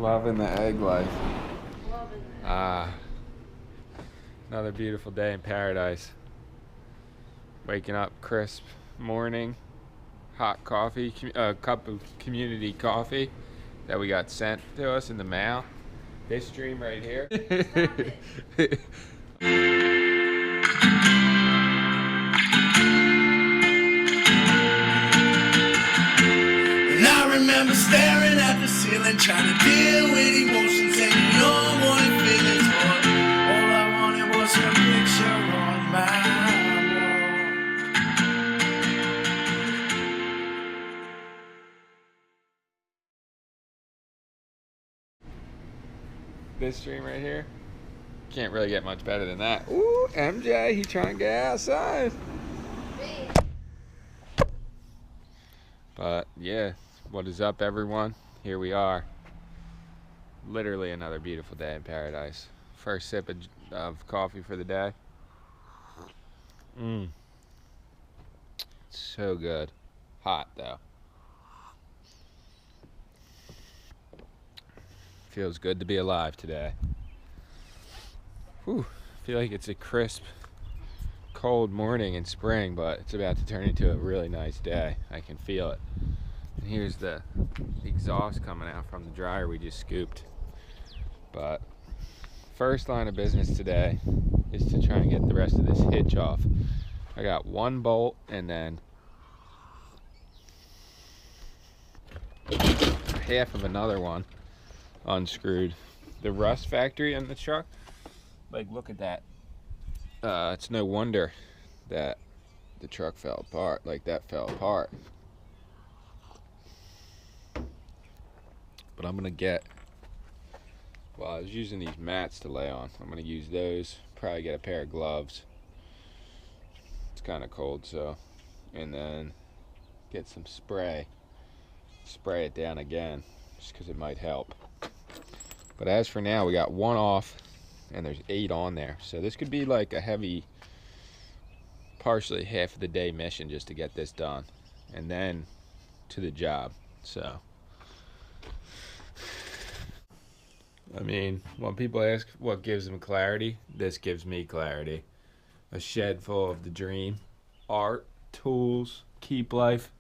Loving the egg life. Loving it. Another beautiful day in paradise. Waking up crisp morning, hot coffee, a cup of community coffee that we got sent to us in the mail. This stream right here. And I remember staring at the ceiling, trying to deal with emotions and unwanted feelings. But all I wanted was a picture on my This stream right here. Can't really get much better than that. Ooh, MJ, he trying to get outside. But yeah, what is up, everyone? Here we are. Literally another beautiful day in paradise. First sip of coffee for the day. So good. Hot though. Feels good to be alive today. Whew. I feel like it's a crisp, cold morning in spring, but it's about to turn into a really nice day. I can feel it. And here's the exhaust coming out from the dryer we just scooped. But first line of business today is to try and get the rest of this hitch off. I got one bolt and then half of another one unscrewed. The rust factory in the truck, like, look at that. It's no wonder that the truck fell apart. Like, that fell apart. But I'm gonna get, well, I was using these mats to lay on. I'm gonna use those, probably get a pair of gloves. It's kind of cold, so, and then get some spray it down again, just because it might help. But as for now, we got one off and there's 8 on there, so this could be like a heavy, partially half of the day mission just to get this done, and then to the job. So I mean, when people ask what gives them clarity, this gives me clarity. A shed full of the dream, art, tools, keep life,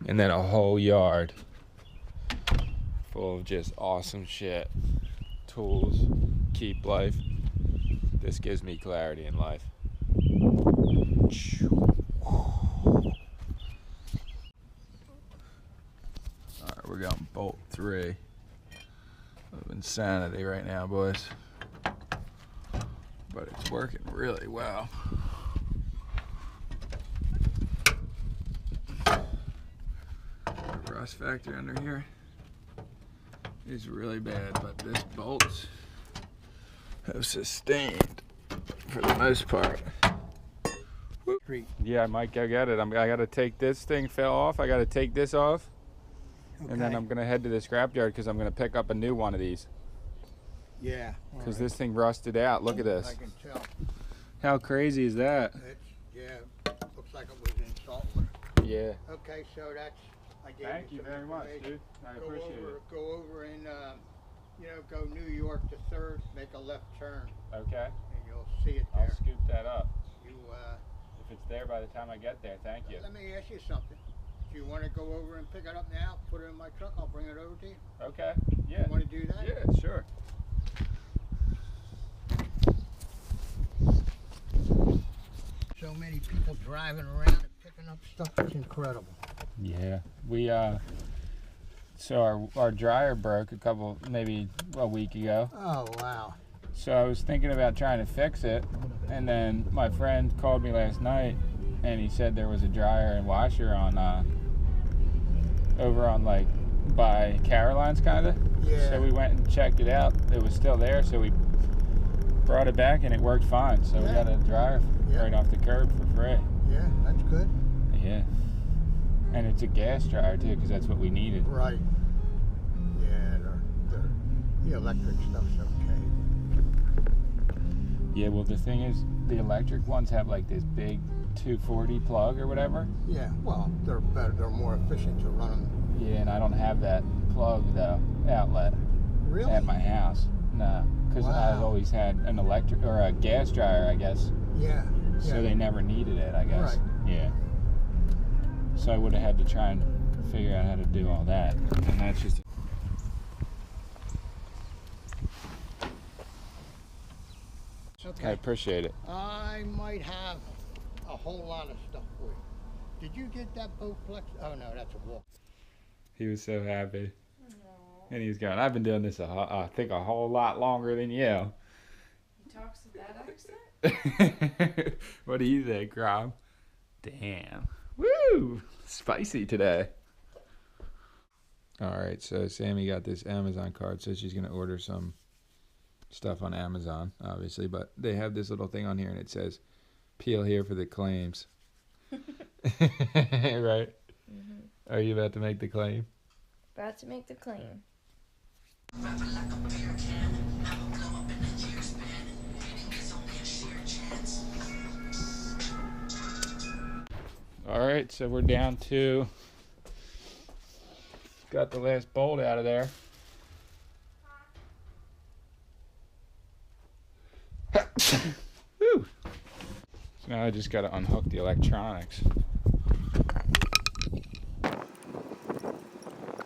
and then a whole yard full of just awesome shit. Tools, keep life. This gives me clarity in life. Alright, we're going bolt 3 of insanity right now, boys. But it's working really well. The rust factor under here is really bad, but this bolts have sustained for the most part. Yeah, I might go get it. I gotta take this thing fell off. I gotta take this off. Okay. And then I'm gonna head to the scrapyard because I'm gonna pick up a new one of these. Yeah. Because this thing rusted out. Look at this. I can tell. How crazy is that? Looks like it was in salt water. Yeah. Okay, so that's. Thank you very much, dude. I appreciate it. Go over and, go New York to 3rd, make a left turn. Okay. And you'll see it there. I'll scoop that up. If it's there by the time I get there, thank you. Let me ask you something. Do you want to go over and pick it up now, put it in my truck, I'll bring it over to you? Okay, yeah. You want to do that? Yeah, sure. So many people driving around and picking up stuff, it's incredible. Yeah, we so our dryer broke maybe a week ago. Oh, wow. So I was thinking about trying to fix it, and then my friend called me last night and he said there was a dryer and washer on over on, like, by Caroline's kinda. Yeah. So we went and checked it out. It was still there, so we brought it back and it worked fine. So we got a dryer right off the curb for free. Yeah, that's good. Yeah. And it's a gas dryer too, because that's what we needed. Right. Yeah, the electric stuff's okay. Yeah, well, the thing is, the electric ones have like this big 240 plug or whatever. Yeah, well, they're better, they're more efficient to run them. Yeah, and I don't have that plug though, outlet. Really? at my house. No, because I've always had an electric or a gas dryer, I guess. Yeah. So they never needed it, I guess. Right. Yeah. So I would have had to try and figure out how to do all that. And that's just... Okay. I appreciate it. I might have a whole lot of stuff for you. Did you get that Bowflex? Oh no, that's a walk. He was so happy. And he's going, I've been doing this, I think, a whole lot longer than you. He talks with that accent? What do you think, Rob? Damn. Woo! Spicy today. Alright, so Sammy got this Amazon card, so she's going to order some stuff on Amazon, obviously. But they have this little thing on here, and it says, peel here for the claims. Right? Mm-hmm. Are you about to make the claim? About to make the claim. Alright, so we're down to... Got the last bolt out of there. Woo! So now I just got to unhook the electronics.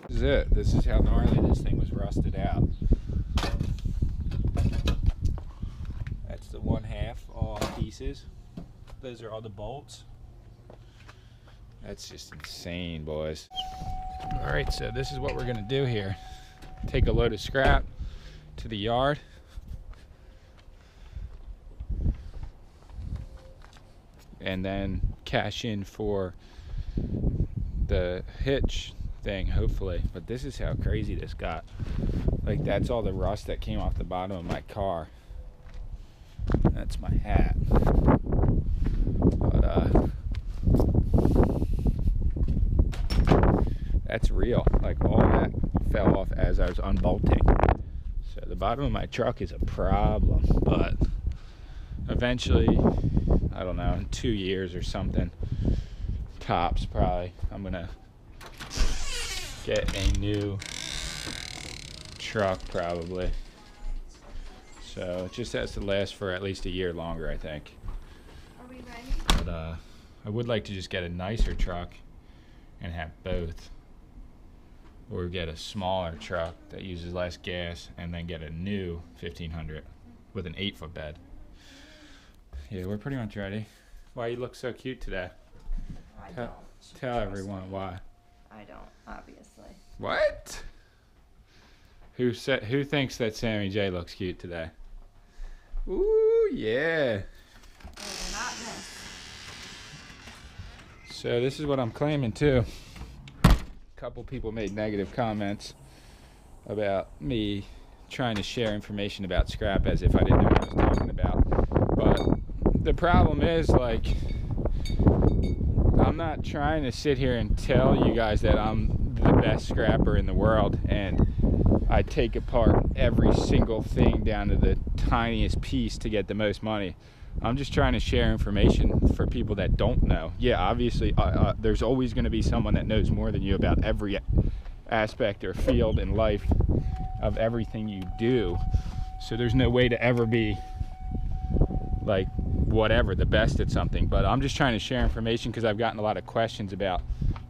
This is it. This is how gnarly this thing was rusted out. That's the 1/2, all pieces. Those are all the bolts. That's just insane, boys. Alright, so this is what we're gonna do here. Take a load of scrap to the yard. And then cash in for the hitch thing, hopefully. But this is how crazy this got. Like, that's all the rust that came off the bottom of my car. That's my hat. But that's real. Like, all that fell off as I was unbolting. So the bottom of my truck is a problem. But eventually, I don't know, in 2 years or something, tops probably, I'm gonna get a new truck probably. So it just has to last for at least a year longer, I think. Are we ready? But I would like to just get a nicer truck and have both. Or get a smaller truck that uses less gas and then get a new 1500 with an 8-foot bed. Yeah, we're pretty much ready. Why you look so cute today? I Tell- don't. Tell Trust everyone me. why. I don't, obviously. What? Who thinks that Sammy J looks cute today? Ooh, yeah. Oh, not this. So this is what I'm claiming too. A couple people made negative comments about me trying to share information about scrap as if I didn't know what I was talking about. But the problem is, like, I'm not trying to sit here and tell you guys that I'm the best scrapper in the world and I take apart every single thing down to the tiniest piece to get the most money. I'm just trying to share information for people that don't know. Yeah, obviously, there's always going to be someone that knows more than you about every aspect or field in life of everything you do. So there's no way to ever be, like, whatever, the best at something. But I'm just trying to share information because I've gotten a lot of questions about,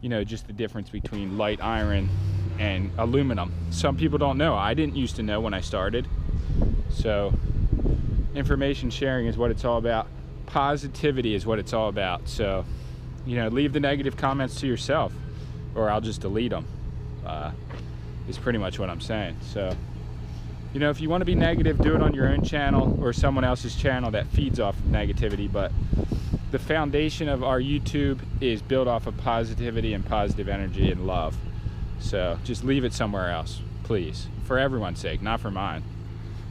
you know, just the difference between light iron and aluminum. Some people don't know. I didn't used to know when I started. So information sharing is what it's all about. Positivity is what it's all about. So, you know, leave the negative comments to yourself or I'll just delete them, is pretty much what I'm saying. So, you know, if you want to be negative, do it on your own channel or someone else's channel that feeds off of negativity. But the foundation of our YouTube is built off of positivity and positive energy and love. So just leave it somewhere else, please, for everyone's sake, not for mine.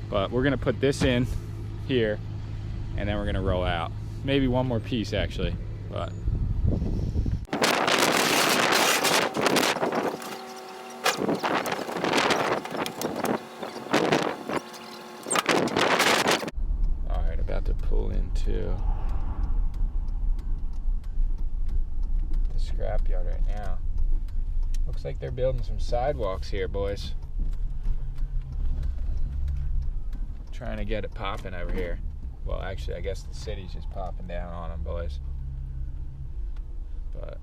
But we're gonna put this in here and then we're gonna roll out. Maybe one more piece actually, but. All right, about to pull into the scrapyard right now. Looks like they're building some sidewalks here, boys. trying to get it popping over here. Well, actually, I guess the city's just popping down on them, boys. But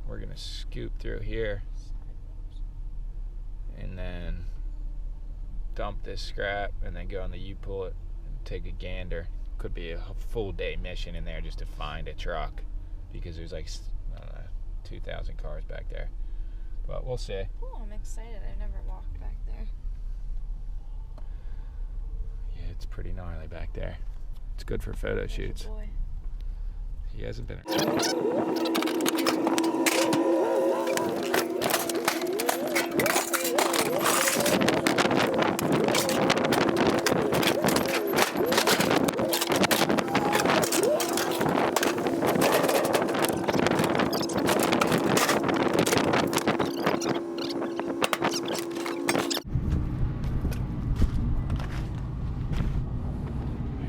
we're gonna scoop through here and then dump this scrap and then go on the U-Pull it and take a gander. Could be a full day mission in there just to find a truck, because there's like, I don't know, 2,000 cars back there. But we'll see. Oh, I'm excited. I've never walked back there. Yeah, it's pretty gnarly back there. It's good for photo shoots. Boy. He hasn't been.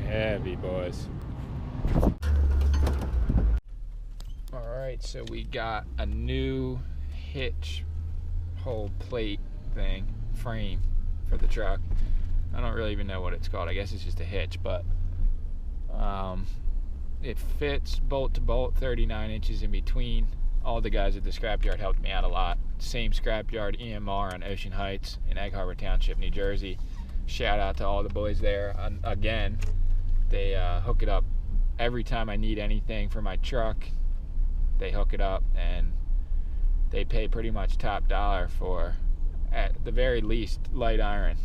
Heavy, boys. Alright, so we got a new hitch whole plate thing, frame for the truck. I don't really even know what it's called. I guess it's just a hitch, but it fits bolt to bolt, 39 inches in between. All the guys at the scrapyard helped me out a lot. Same scrapyard, EMR on Ocean Heights in Egg Harbor Township, New Jersey. Shout out to all the boys there. Again, they hook it up every time I need anything for my truck. They hook it up, and they pay pretty much top dollar for, at the very least, light iron.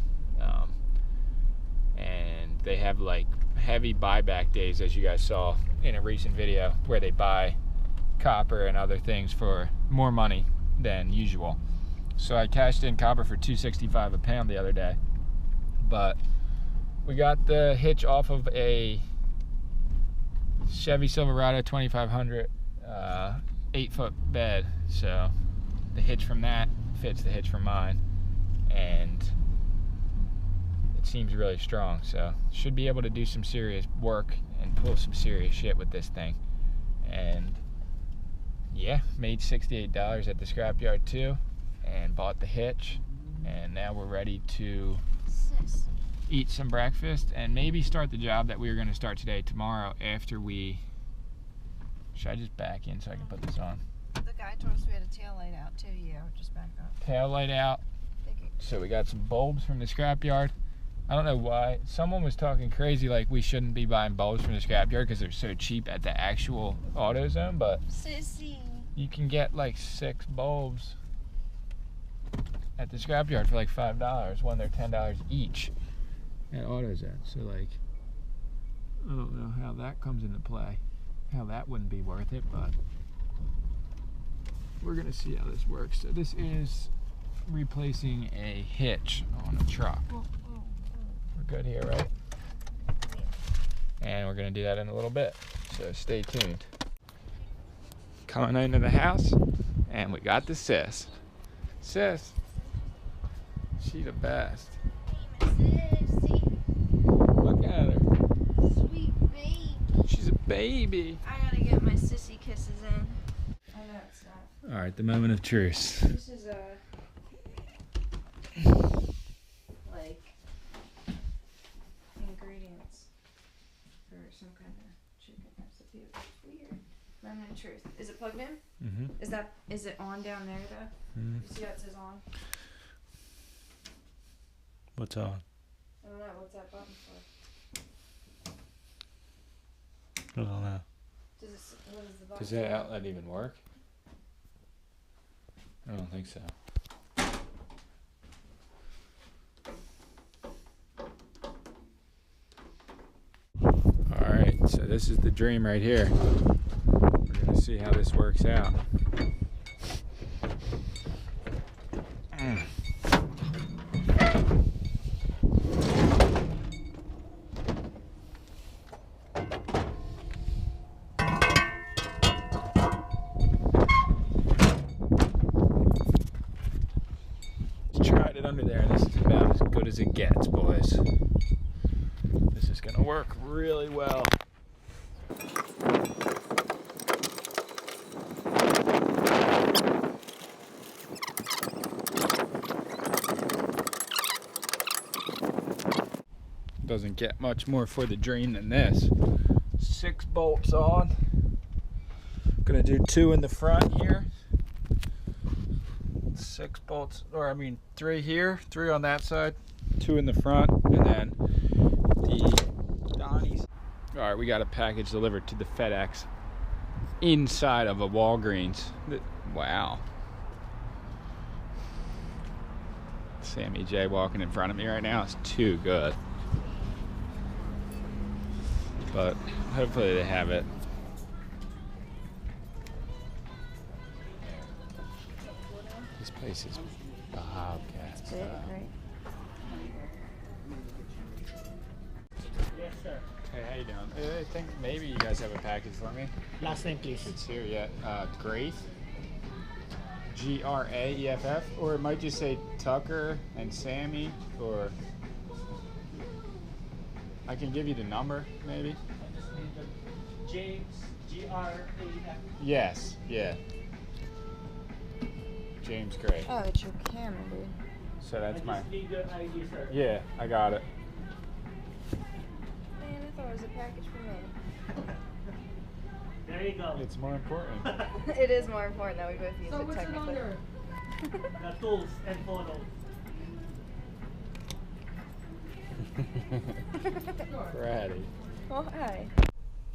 And they have like heavy buyback days, as you guys saw in a recent video, where they buy copper and other things for more money than usual. So I cashed in copper for $2.65 a pound the other day. But we got the hitch off of a Chevy Silverado 2500 8-foot bed, so the hitch from that fits the hitch from mine, and it seems really strong, so should be able to do some serious work and pull some serious shit with this thing. And yeah, made $68 at the scrapyard too, and bought the hitch, and now we're ready to eat some breakfast and maybe start the job that we were going to start today, tomorrow, after we... Should I just back in so I can put this on? The guy told us we had a tail light out too. Yeah, we'll just back up. Tail light out. So we got some bulbs from the scrapyard. I don't know why. Someone was talking crazy like we shouldn't be buying bulbs from the scrapyard because they're so cheap at the actual AutoZone, but Sissy. you can get like 6 bulbs at the scrapyard for like $5 when they're $10 each at AutoZone. So like, I don't know how that comes into play. How that wouldn't be worth it, but we're gonna see how this works. So this is replacing a hitch on a truck. We're good here, right? And we're gonna do that in a little bit, so stay tuned. Coming into the house, and we got the sis. Sis, she the best. Sissy. Look at her. Sweet baby. She's a baby. I gotta get my sissy kisses in. I know it's not. All right, the moment of truth. This is like ingredients for some kind of chicken recipe. It's weird. Moment of truth. Is it plugged in? Mm-hmm. Is it on down there though? Mm. You see how it says on? What's on? I don't know. What's that button for? I don't know. What is the button? Does that outlet even work? I don't think so. Alright, so this is the dream right here. We're going to see how this works out. Tried it under there, and this is about as good as it gets, boys. This is gonna work really well. Doesn't get much more for the drain than this. 6 bolts on. Gonna do 2 in the front here. 6 bolts, or I mean 3 here, 3 on that side, 2 in the front, and then the Donnie's. All right, we got a package delivered to the FedEx inside of a Walgreens. Wow. Sammy J walking in front of me right now is too good. But hopefully they have it. This place is bobcats. It's big, right? Yes, sir. Hey, how you doing? I think maybe you guys have a package for me. Last name, please. It's here yet. Graith. Graeff, or it might just say Tucker and Sammy, or I can give you the number, maybe. James, G-R-A-F. Yes, yeah. James Gray. Oh, it's your camera, dude. So that's my. Need the ID, sir. Yeah, I got it. Man, I thought it was a package for me. There you go. It's more important. It is more important that we both use it technically. The tools and photos. Ready. Well, hi.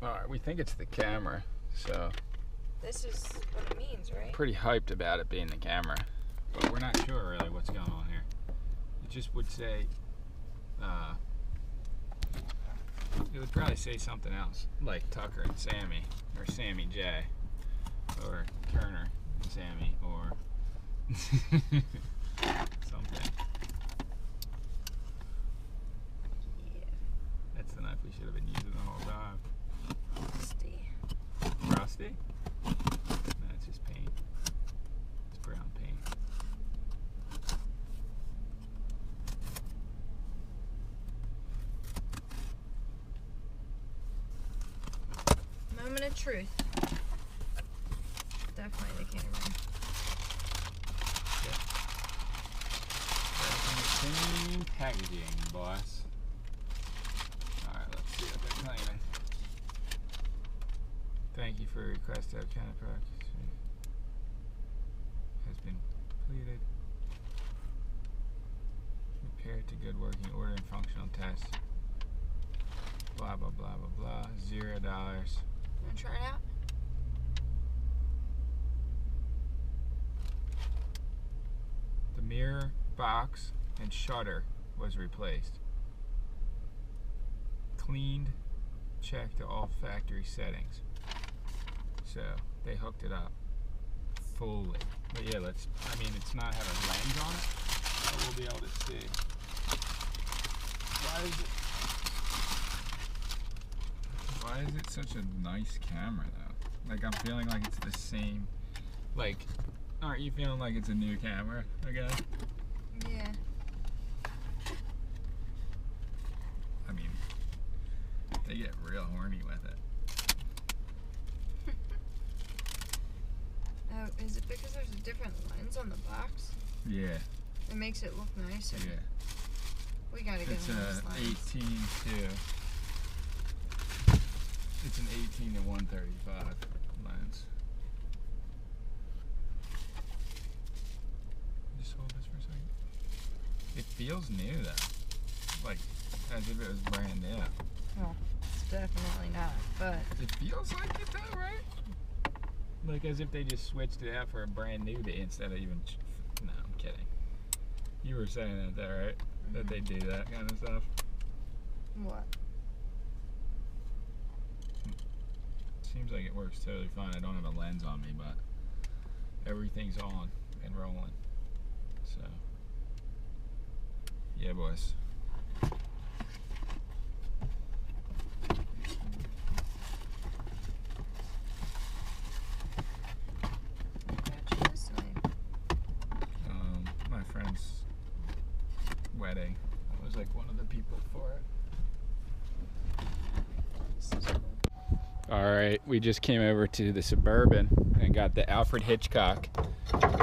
All right, we think it's the camera, so This is what it means, right? pretty hyped about it being the camera, but we're not sure really what's going on here. It just would say, it would probably say something else, like Tucker and Sammy, or Sammy J, or Turner and Sammy, or something. Yeah. That's the knife we should have been using the whole time. Rusty. Rusty? No, it's just paint. It's brown paint. Moment of truth. Definitely the camera. Same packaging, boss. Alright, let's see what they're claiming. Thank you for your request to have counterproduct has been completed. Repaired to good working order and functional test. Blah blah blah blah blah. $0. Wanna try it out? The mirror, box, and shutter was replaced. Cleaned, checked all factory settings. So they hooked it up fully. But yeah, I mean, it's not have a lens on it, but we'll be able to see. Why is it such a nice camera though? Like I'm feeling like it's the same, like, aren't you feeling like it's a new camera again? Yeah. I mean, they get real horny with it. Oh, is it because there's a different lens on the box? Yeah, It makes it look nicer. yeah. We gotta get It's one of a those lenses. 18 to. It's an 18 to 135 lens. Just hold this for a second. It feels new though, like as if it was brand new. Well, it's definitely not, but It feels like it though, right? Like as if they just switched it out for a brand new day instead of even. No, I'm kidding. You were saying that though, right? That they do that kind of stuff. what? Seems like it works totally fine. I don't have a lens on me, but everything's on and rolling. So, yeah, boys. Got you this way. My friend's wedding. I was like one of the people for it. All right, we just came over to the Suburban and got the Alfred Hitchcock,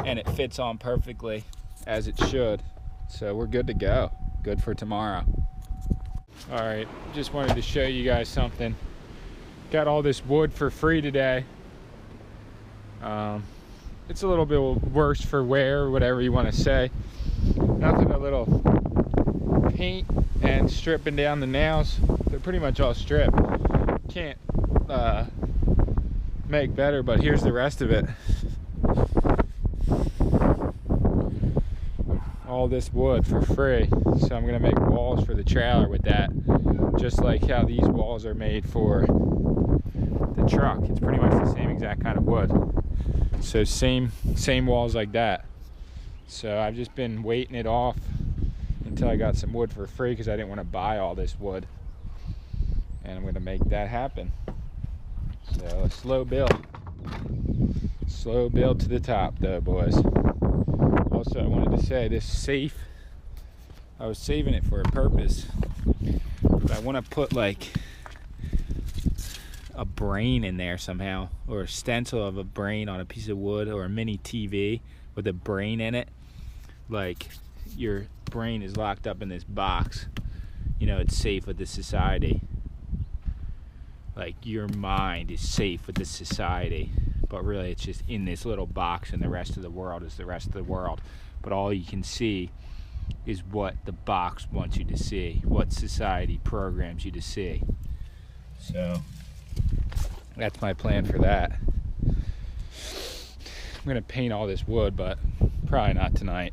and it fits on perfectly as it should. So we're good to go. Good for tomorrow. All right, just wanted to show you guys something. Got all this wood for free today. It's a little bit worse for wear, whatever you want to say. Nothing a little paint and stripping down the nails. They're pretty much all stripped. Can't make better, but here's the rest of it. All this wood for free. So I'm gonna make walls for the trailer with that, just like how these walls are made for the truck. It's pretty much the same exact kind of wood. So same walls like that. So I've just been waiting it off until I got some wood for free because I didn't want to buy all this wood. And I'm going to make that happen. So a slow build. Slow build to the top though, boys. Also, I wanted to say this safe, I was saving it for a purpose. But I want to put like a brain in there somehow, or a stencil of a brain on a piece of wood, or a mini TV with a brain in it. Like your brain is locked up in this box, you know, it's safe with this society. Like your mind is safe with this society, but really it's just in this little box, and the rest of the world is the rest of the world. But all you can see is what the box wants you to see, what society programs you to see. So that's my plan for that. I'm gonna paint all this wood, but probably not tonight.